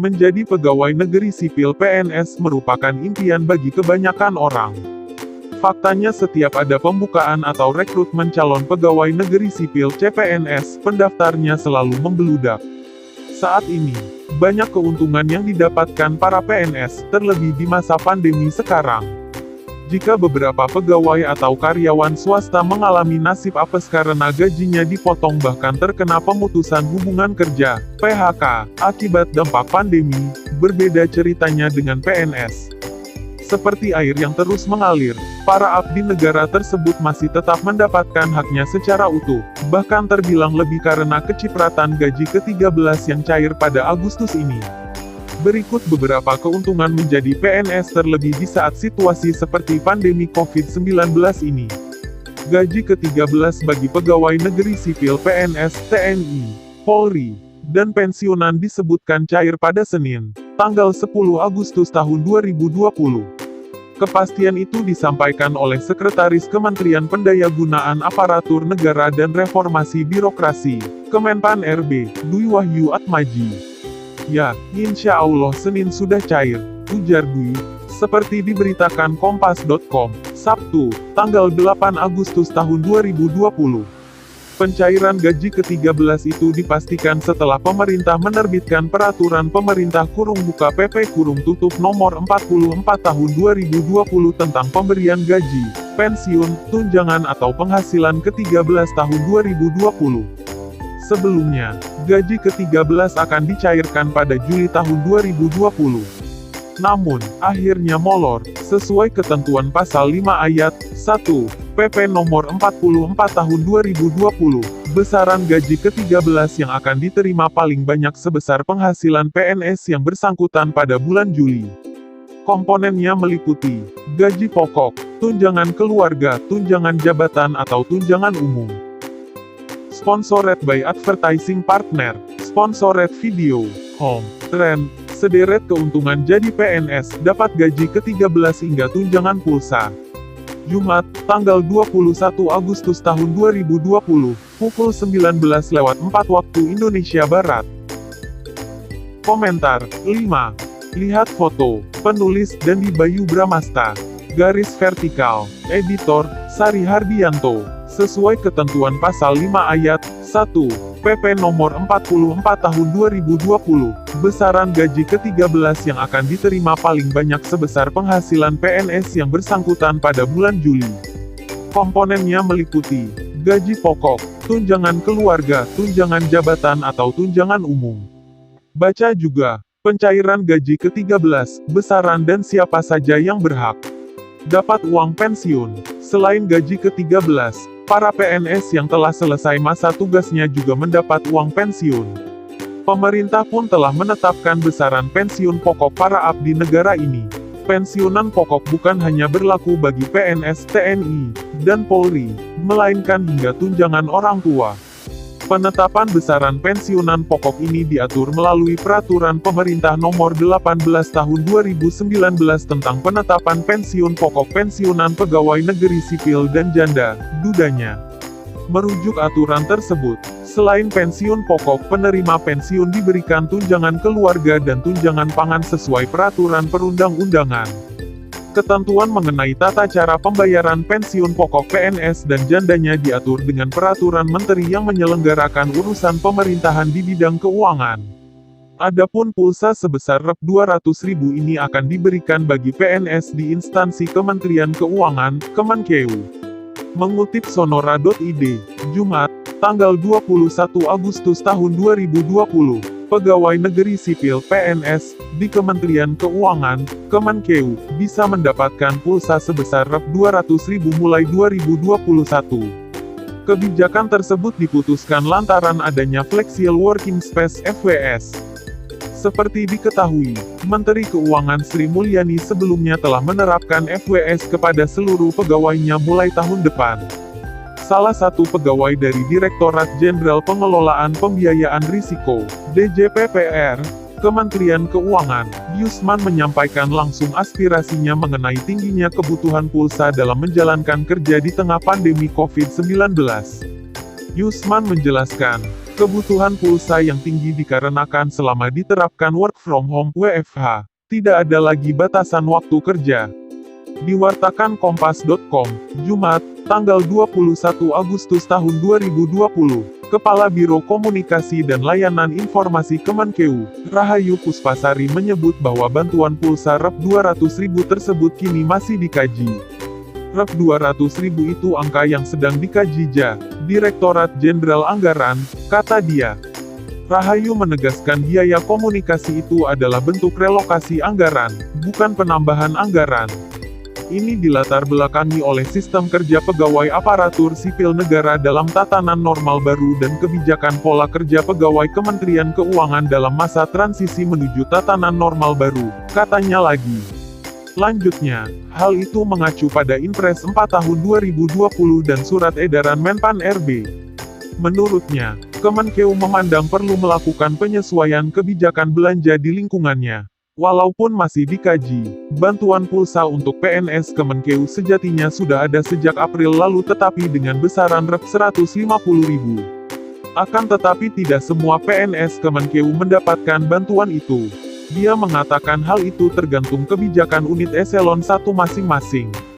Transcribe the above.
Menjadi pegawai negeri sipil PNS merupakan impian bagi kebanyakan orang. Faktanya setiap ada pembukaan atau rekrutmen calon pegawai negeri sipil CPNS, pendaftarnya selalu membeludak. Saat ini, banyak keuntungan yang didapatkan para PNS, terlebih di masa pandemi sekarang. Jika beberapa pegawai atau karyawan swasta mengalami nasib apes karena gajinya dipotong bahkan terkena pemutusan hubungan kerja, PHK, akibat dampak pandemi, berbeda ceritanya dengan PNS. Seperti air yang terus mengalir, para abdi negara tersebut masih tetap mendapatkan haknya secara utuh, bahkan terbilang lebih karena kecipratan gaji ke-13 yang cair pada Agustus ini. Berikut beberapa keuntungan menjadi PNS terlebih di saat situasi seperti pandemi COVID-19 ini. Gaji ke-13 bagi pegawai negeri sipil PNS, TNI, Polri, dan pensiunan disebutkan cair pada Senin, tanggal 10 Agustus tahun 2020. Kepastian itu disampaikan oleh Sekretaris Kementerian Pendayagunaan Aparatur Negara dan Reformasi Birokrasi, Kemenpan RB, Dwi Wahyu Atmaji. Ya, insya Allah Senin sudah cair, ujar Dwi, seperti diberitakan Kompas.com, Sabtu, tanggal 8 Agustus tahun 2020. Pencairan gaji ke-13 itu dipastikan setelah pemerintah menerbitkan Peraturan Pemerintah (PP) Nomor 44 Tahun 2020 tentang pemberian gaji, pensiun, tunjangan atau penghasilan ke-13 tahun 2020. Sebelumnya, gaji ke-13 akan dicairkan pada Juli tahun 2020. Namun, akhirnya molor, sesuai ketentuan pasal 5 ayat 1, PP nomor 44 tahun 2020, besaran gaji ke-13 yang akan diterima paling banyak sebesar penghasilan PNS yang bersangkutan pada bulan Juli. Komponennya meliputi gaji pokok, tunjangan keluarga, tunjangan jabatan atau tunjangan umum. Sponsored by Advertising Partner, Sponsored Video, Home, Trend, sederet keuntungan jadi PNS, dapat gaji ke-13 hingga tunjangan pulsa. Jumat, tanggal 21 Agustus tahun 2020, pukul 19.04 waktu Indonesia Barat. Komentar, 5. Lihat foto, penulis Dandi Bayu Bramasta. Garis vertikal, editor, Sari Hardianto. Sesuai ketentuan pasal 5 ayat 1, PP nomor 44 tahun 2020, besaran gaji ke-13 yang akan diterima paling banyak sebesar penghasilan PNS yang bersangkutan pada bulan Juli. Komponennya meliputi gaji pokok, tunjangan keluarga, tunjangan jabatan atau tunjangan umum. Baca juga, pencairan gaji ke-13, besaran dan siapa saja yang berhak dapat uang pensiun. Selain gaji ke-13, para PNS yang telah selesai masa tugasnya juga mendapat uang pensiun. Pemerintah pun telah menetapkan besaran pensiun pokok para abdi negara ini. Pensiunan pokok bukan hanya berlaku bagi PNS TNI dan Polri, melainkan hingga tunjangan orang tua. Penetapan besaran pensiunan pokok ini diatur melalui Peraturan Pemerintah Nomor 18 Tahun 2019 tentang penetapan pensiun pokok pensiunan pegawai negeri sipil dan janda, DUDANYA. Merujuk aturan tersebut, selain pensiun pokok, penerima pensiun diberikan tunjangan keluarga dan tunjangan pangan sesuai peraturan perundang-undangan. Ketentuan mengenai tata cara pembayaran pensiun pokok PNS dan jandanya diatur dengan Peraturan Menteri yang menyelenggarakan urusan pemerintahan di bidang keuangan. Adapun pulsa sebesar Rp200.000 ini akan diberikan bagi PNS di instansi Kementerian Keuangan, Kemenkeu. Mengutip Sonora.id, Jumat, tanggal 21 Agustus tahun 2020. Pegawai negeri sipil PNS di Kementerian Keuangan, Kemenkeu, bisa mendapatkan pulsa sebesar Rp200.000 mulai 2021. Kebijakan tersebut diputuskan lantaran adanya Flexible Working Space (FWS). Seperti diketahui, Menteri Keuangan Sri Mulyani sebelumnya telah menerapkan FWS kepada seluruh pegawainya mulai tahun depan. Salah satu pegawai dari Direktorat Jenderal Pengelolaan Pembiayaan Risiko, DJPPR, Kementerian Keuangan, Yusman menyampaikan langsung aspirasinya mengenai tingginya kebutuhan pulsa dalam menjalankan kerja di tengah pandemi COVID-19. Yusman menjelaskan, Kebutuhan pulsa yang tinggi dikarenakan selama diterapkan work from home (WFH), tidak ada lagi batasan waktu kerja. Diwartakan Kompas.com, Jumat, tanggal 21 Agustus tahun 2020, Kepala Biro Komunikasi dan Layanan Informasi Kemenkeu, Rahayu Puspasari menyebut bahwa bantuan pulsa Rp200.000 tersebut kini masih dikaji. Rp200.000 itu angka yang sedang dikaji Direktorat Jenderal Anggaran, kata dia. Rahayu menegaskan biaya komunikasi itu adalah bentuk relokasi anggaran, bukan penambahan anggaran. Ini dilatar belakangi oleh sistem kerja pegawai aparatur sipil negara dalam tatanan normal baru dan kebijakan pola kerja pegawai Kementerian Keuangan dalam masa transisi menuju tatanan normal baru, katanya lagi. Lanjutnya, hal itu mengacu pada Inpres 4 tahun 2020 dan Surat Edaran Menpan RB. Menurutnya, Kemenkeu memandang perlu melakukan penyesuaian kebijakan belanja di lingkungannya. Walaupun masih dikaji, bantuan pulsa untuk PNS Kemenkeu sejatinya sudah ada sejak April lalu tetapi dengan besaran Rp150.000. Akan tetapi tidak semua PNS Kemenkeu mendapatkan bantuan itu. Dia mengatakan hal itu tergantung kebijakan unit eselon 1 masing-masing.